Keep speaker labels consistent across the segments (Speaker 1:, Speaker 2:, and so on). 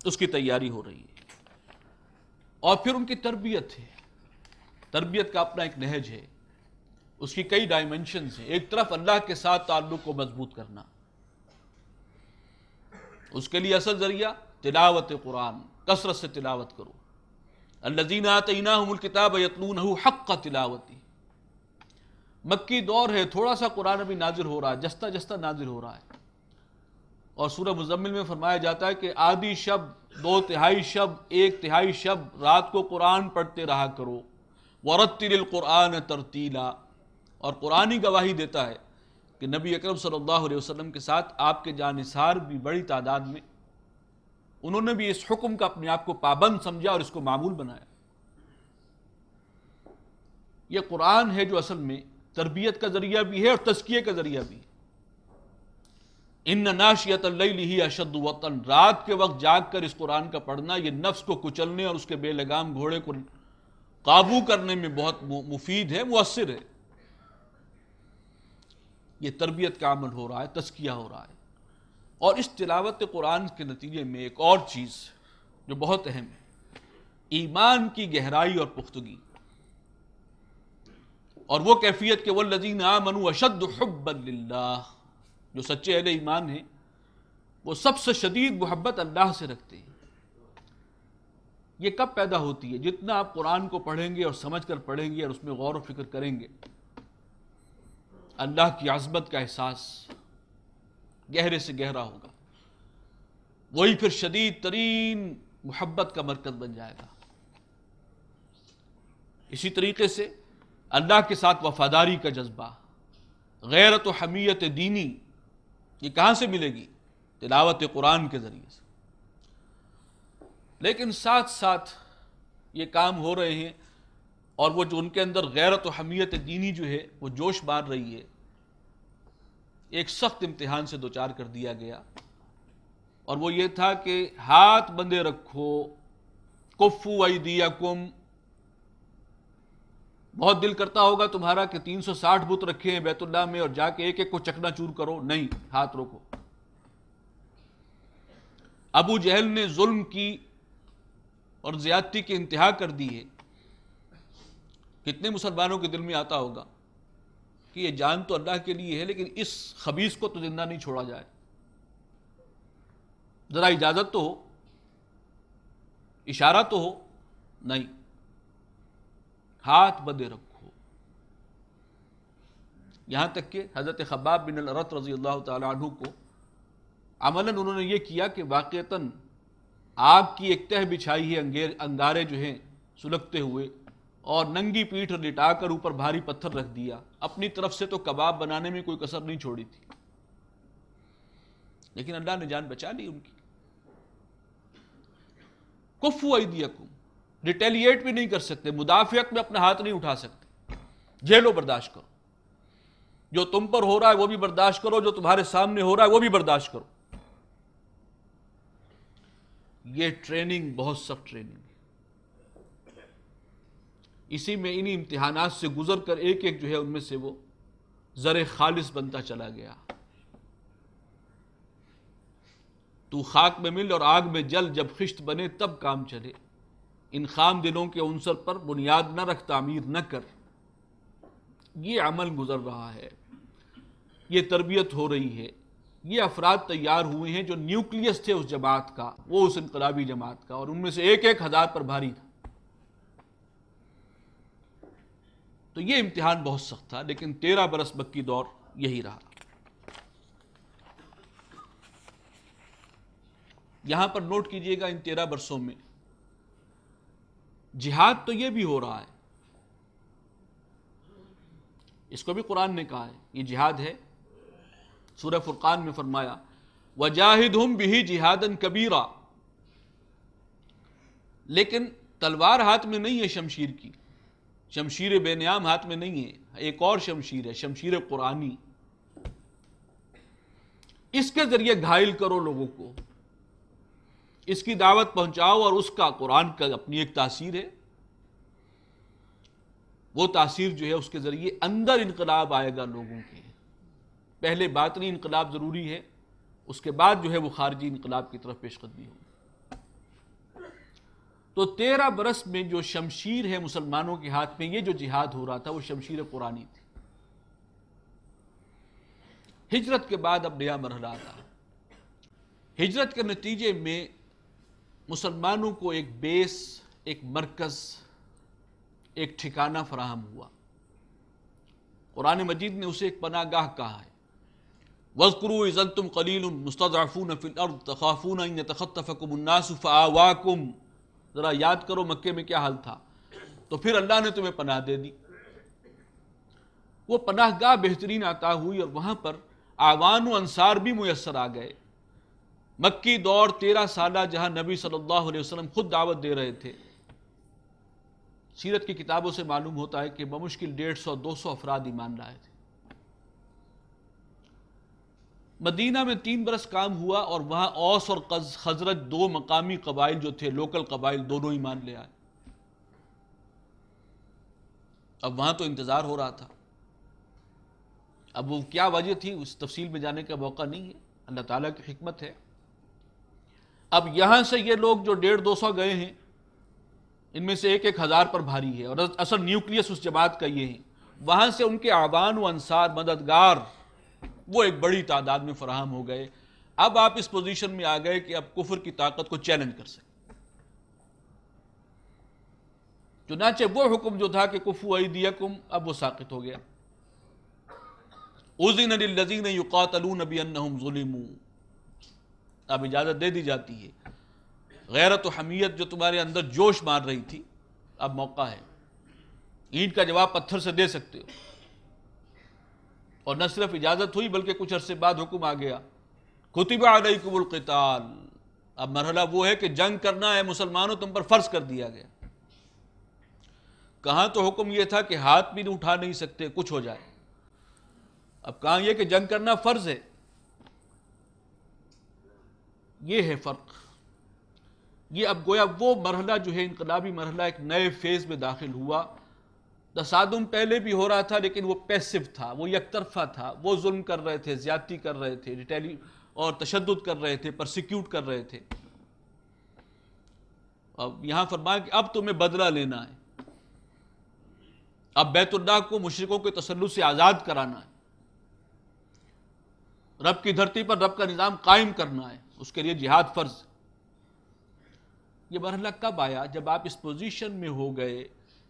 Speaker 1: اس کی تیاری ہو رہی ہے۔ اور پھر ان کی تربیت ہے، تربیت کا اپنا ایک نہج ہے، اس کی کئی ڈائمنشنز ہیں۔ ایک طرف اللہ کے ساتھ تعلق کو مضبوط کرنا، اس کے لیے اصل ذریعہ تلاوت قرآن، کثرت سے تلاوت کرو۔ الذین آتیناہم الکتاب یتلونہ حق تلاوتہ، مکی دور ہے، تھوڑا سا قرآن ابھی نازل ہو رہا ہے، جستہ جستہ نازل ہو رہا ہے۔ اور سورہ مزمل میں فرمایا جاتا ہے کہ آدھی شب، دو تہائی شب، ایک تہائی شب رات کو قرآن پڑھتے رہا کرو۔ وَرَتِّلِ الْقُرْآنَ تَرْتِيلًا، اور قرآن ہی گواہی دیتا ہے کہ نبی اکرم صلی اللہ علیہ وسلم کے ساتھ آپ کے جانثار بھی بڑی تعداد میں، انہوں نے بھی اس حکم کا اپنے آپ کو پابند سمجھا اور اس کو معمول بنایا۔ یہ قرآن ہے جو اصل میں تربیت کا ذریعہ بھی ہے اور تزکیے کا ذریعہ بھی ہے۔ ان ناشیۃ اللیل ہی اشد وطن، رات کے وقت جاگ کر اس قرآن کا پڑھنا یہ نفس کو کچلنے اور اس کے بے لگام گھوڑے کو قابو کرنے میں بہت مفید ہے، مؤثر ہے۔ یہ تربیت کا عمل ہو رہا ہے، تزکیہ ہو رہا ہے۔ اور اس تلاوت قرآن کے نتیجے میں ایک اور چیز جو بہت اہم ہے، ایمان کی گہرائی اور پختگی، اور وہ کیفیت کہ والذین آمنوا اشد حبا للہ، جو سچے اہل ایمان ہیں وہ سب سے شدید محبت اللہ سے رکھتے ہیں۔ یہ کب پیدا ہوتی ہے؟ جتنا آپ قرآن کو پڑھیں گے اور سمجھ کر پڑھیں گے اور اس میں غور و فکر کریں گے، اللہ کی عظمت کا احساس گہرے سے گہرا ہوگا، وہی پھر شدید ترین محبت کا مرکز بن جائے گا۔ اسی طریقے سے اللہ کے ساتھ وفاداری کا جذبہ، غیرت و حمیت دینی، یہ کہاں سے ملے گی؟ تلاوت قرآن کے ذریعے سے۔ لیکن ساتھ ساتھ یہ کام ہو رہے ہیں، اور وہ جو ان کے اندر غیرت و حمیت دینی جو ہے وہ جوش مار رہی ہے، ایک سخت امتحان سے دوچار کر دیا گیا، اور وہ یہ تھا کہ ہاتھ بندے رکھو، کفوا ایدیکم۔ بہت دل کرتا ہوگا تمہارا کہ 360 بت رکھے ہیں بیت اللہ میں اور جا کے ایک ایک کو چکنا چور کرو، نہیں، ہاتھ روکو۔ ابو جہل نے ظلم کی اور زیادتی کی انتہا کر دی ہے۔ کتنے مسلمانوں کے دل میں آتا ہوگا کہ یہ جان تو اللہ کے لیے ہے، لیکن اس خبیث کو تو زندہ نہیں چھوڑا جائے، ذرا اجازت تو ہو، اشارہ تو ہو، نہیں، ہاتھ بندے رکھو۔ یہاں تک کہ حضرت خباب بن الارت رضی اللہ تعالی عنہ کو عملاً انہوں نے یہ کیا کہ واقعتاً آگ کی ایک تہ بچھائی ہے، انگارے جو ہیں سلگتے ہوئے، اور ننگی پیٹھ لٹا کر اوپر بھاری پتھر رکھ دیا۔ اپنی طرف سے تو کباب بنانے میں کوئی کسر نہیں چھوڑی تھی، لیکن اللہ نے جان بچا لی ان کی۔ کفوا ایدیکم، ریٹیلیٹ بھی نہیں کر سکتے، مدافعت میں اپنا ہاتھ نہیں اٹھا سکتے، جھیلو، برداشت کرو۔ جو تم پر ہو رہا ہے وہ بھی برداشت کرو، جو تمہارے سامنے ہو رہا ہے وہ بھی برداشت کرو۔ یہ ٹریننگ بہت سخت ٹریننگ ہے۔ اسی میں انہی امتحانات سے گزر کر ایک ایک جو ہے ان میں سے وہ زر خالص بنتا چلا گیا۔ تو خاک میں مل اور آگ میں جل، جب خشت بنے تب کام چلے۔ ان خام دلوں کے عنصر پر بنیاد نہ رکھ، تعمیر نہ کر۔ یہ عمل گزر رہا ہے، یہ تربیت ہو رہی ہے، یہ افراد تیار ہوئے ہیں جو نیوکلیس تھے اس جماعت کا، وہ اس انقلابی جماعت کا، اور ان میں سے ایک ایک ہزار پر بھاری تھا۔ تو یہ امتحان بہت سخت تھا، لیکن 13 برس مکی دور یہی رہا۔ یہاں پر نوٹ کیجئے گا، ان 13 برسوں میں جہاد تو یہ بھی ہو رہا ہے، اس کو بھی قرآن نے کہا ہے یہ جہاد ہے۔ سورہ فرقان میں فرمایا وَجَاهِدْهُمْ بِهِ جِهَادًا كَبِيرًا، لیکن تلوار ہاتھ میں نہیں ہے شمشیر کی، شمشیر بے نیام ہاتھ میں نہیں ہے، ایک اور شمشیر ہے، شمشیر قرآنی۔ اس کے ذریعے گھائل کرو لوگوں کو، اس کی دعوت پہنچاؤ، اور اس کا قرآن کا اپنی ایک تاثیر ہے۔ وہ تاثیر جو ہے اس کے ذریعے اندر انقلاب آئے گا لوگوں کے۔ پہلے باطنی انقلاب ضروری ہے، اس کے بعد جو ہے وہ خارجی انقلاب کی طرف پیش قدمی ہوگی۔ تو 13 برس میں جو شمشیر ہے مسلمانوں کے ہاتھ میں، یہ جو جہاد ہو رہا تھا وہ شمشیر قرآنی تھی۔ ہجرت کے بعد اب نیا مرحلہ آتا ہے۔ ہجرت کے نتیجے میں مسلمانوں کو ایک بیس، ایک مرکز، ایک ٹھکانہ فراہم ہوا۔ قرآن مجید نے اسے ایک پناہ گاہ کہا ہے۔ وَاذْكُرُوا إِذْ أَنْتُمْ قَلِيلٌ مُسْتَضْعَفُونَ فِي الْأَرْضِ تَخَافُونَ أَنْ يَتَخَطَّفَكُمُ النَّاسُ فَآوَاكُمْ۔ ذرا یاد کرو مکے میں کیا حال تھا، تو پھر اللہ نے تمہیں پناہ دے دی۔ وہ پناہ گاہ بہترین عطا ہوئی، اور وہاں پر اعوان و انصار بھی میسر آ گئے۔ مکی دور 13 سالہ جہاں نبی صلی اللہ علیہ وسلم خود دعوت دے رہے تھے، سیرت کی کتابوں سے معلوم ہوتا ہے کہ بمشکل 150-200 افراد ایمان لائے تھے۔ مدینہ میں 3 برس کام ہوا، اور وہاں اوس اور خزرج 2 مقامی قبائل جو تھے، لوکل قبائل، دونوں ایمان لے آئے۔ اب وہاں تو انتظار ہو رہا تھا، اب وہ کیا وجہ تھی اس تفصیل میں جانے کا موقع نہیں ہے، اللہ تعالیٰ کی حکمت ہے۔ اب یہاں سے یہ لوگ جو 150-200 گئے ہیں، ان میں سے 1,000 پر بھاری ہے، اور اصل نیوکلیس اس جماعت کا یہ ہے۔ وہاں سے ان کے اعوان و انصار، مددگار، وہ ایک بڑی تعداد میں فراہم ہو گئے۔ اب آپ اس پوزیشن میں آ گئے کہ اب کفر کی طاقت کو چیلنج کر سکتے۔ چنانچہ وہ حکم جو تھا کہ کفوا ایدیکم، اب وہ ساقط ہو گیا۔ اذن للذین یقاتلون بانہم ظلموا، اب اجازت دے دی جاتی ہے۔ غیرت و حمیت جو تمہارے اندر جوش مار رہی تھی، اب موقع ہے، اینٹ کا جواب پتھر سے دے سکتے ہو۔ اور نہ صرف اجازت ہوئی بلکہ کچھ عرصے بعد حکم آ گیا، کتب علیکم القتال، اب مرحلہ وہ ہے کہ جنگ کرنا ہے مسلمانوں، تم پر فرض کر دیا گیا۔ کہاں تو حکم یہ تھا کہ ہاتھ بھی نہیں اٹھا نہیں سکتے کچھ ہو جائے، اب کہاں یہ کہ جنگ کرنا فرض ہے۔ یہ ہے فرق۔ یہ اب گویا وہ مرحلہ جو ہے انقلابی مرحلہ ایک نئے فیز میں داخل ہوا۔ تصادم پہلے بھی ہو رہا تھا لیکن وہ پیسو تھا، وہ یک طرفہ تھا، وہ ظلم کر رہے تھے، زیادتی کر رہے تھے، اور تشدد کر رہے تھے، پرسیکیوٹ کر رہے تھے۔ اب یہاں فرمایا کہ اب تمہیں بدلہ لینا ہے، اب بیت اللہ کو مشرکوں کے تسلط سے آزاد کرانا ہے، رب کی دھرتی پر رب کا نظام قائم کرنا ہے، اس کے لیے جہاد فرض۔ یہ مرحلہ کب آیا؟ جب آپ اس پوزیشن میں ہو گئے،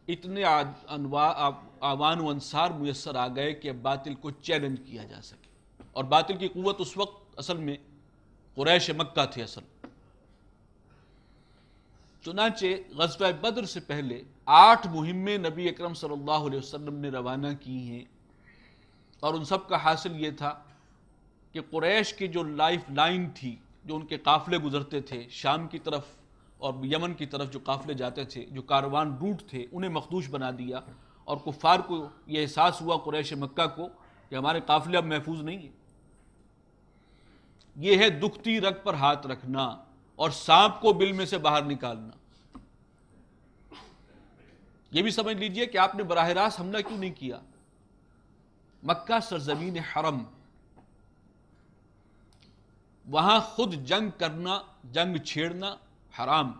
Speaker 1: اتنے اعوان و انصار میسر آ گئے کہ اب باطل کو چیلنج کیا جا سکے۔ اور باطل کی قوت اس وقت اصل میں قریش مکہ تھے اصل۔ چنانچہ غزوہ بدر سے پہلے 8 مہمیں نبی اکرم صلی اللہ علیہ وسلم نے روانہ کی ہیں، اور ان سب کا حاصل یہ تھا کہ قریش کی جو لائف لائن تھی، جو ان کے قافلے گزرتے تھے شام کی طرف اور یمن کی طرف، جو قافلے جاتے تھے، جو کاروان روٹ تھے، انہیں مخدوش بنا دیا، اور کفار کو یہ احساس ہوا، قریش مکہ کو، کہ ہمارے قافلے اب محفوظ نہیں ہیں۔ یہ ہے دکھتی رگ پر ہاتھ رکھنا اور سانپ کو بل میں سے باہر نکالنا۔ یہ بھی سمجھ لیجئے کہ آپ نے براہ راست حملہ کیوں نہیں کیا۔ مکہ سرزمین حرم، وہاں خود جنگ کرنا، جنگ چھیڑنا حرام۔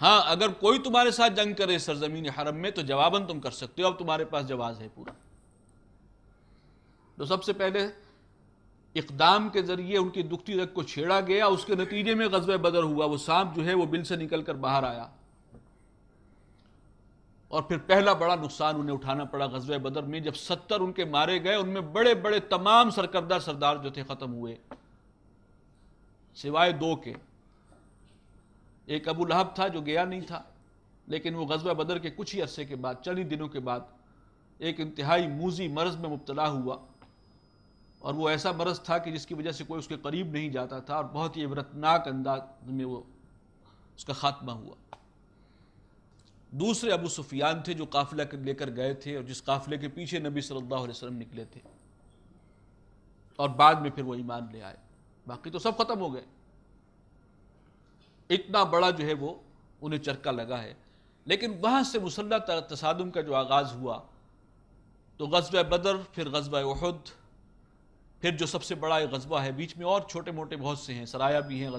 Speaker 1: ہاں اگر کوئی تمہارے ساتھ جنگ کرے سرزمین حرم میں تو جواباً تم کر سکتے ہو، اب تمہارے پاس جواز ہے پورا۔ تو سب سے پہلے اقدام کے ذریعے ان کی دکھتی رگ کو چھیڑا گیا، اس کے نتیجے میں غزوہ بدر ہوا، وہ سانپ جو ہے وہ بل سے نکل کر باہر آیا، اور پھر پہلا بڑا نقصان انہیں اٹھانا پڑا غزوہ بدر میں، جب 70 ان کے مارے گئے، ان میں بڑے بڑے تمام سرکردہ سردار جو تھے ختم ہوئے، سوائے 2 کے۔ ایک ابو لہب تھا جو گیا نہیں تھا، لیکن وہ غزوہ بدر کے کچھ ہی عرصے کے بعد، چند ہی دنوں کے بعد، ایک انتہائی موذی مرض میں مبتلا ہوا، اور وہ ایسا مرض تھا کہ جس کی وجہ سے کوئی اس کے قریب نہیں جاتا تھا، اور بہت ہی عبرتناک انداز میں وہ اس کا خاتمہ ہوا۔ دوسرے ابو سفیان تھے جو قافلہ لے کر گئے تھے، اور جس قافلے کے پیچھے نبی صلی اللہ علیہ وسلم نکلے تھے، اور بعد میں پھر وہ ایمان لے آئے۔ باقی تو سب ختم ہو گئے۔ اتنا بڑا جو ہے وہ انہیں چرکا لگا ہے۔ لیکن وہاں سے مسلح تصادم کا جو آغاز ہوا، تو غزوہ بدر، پھر غزوہ احد، پھر جو سب سے بڑا غزوہ ہے، بیچ میں اور چھوٹے موٹے بہت سے ہیں، سرایا بھی ہیں،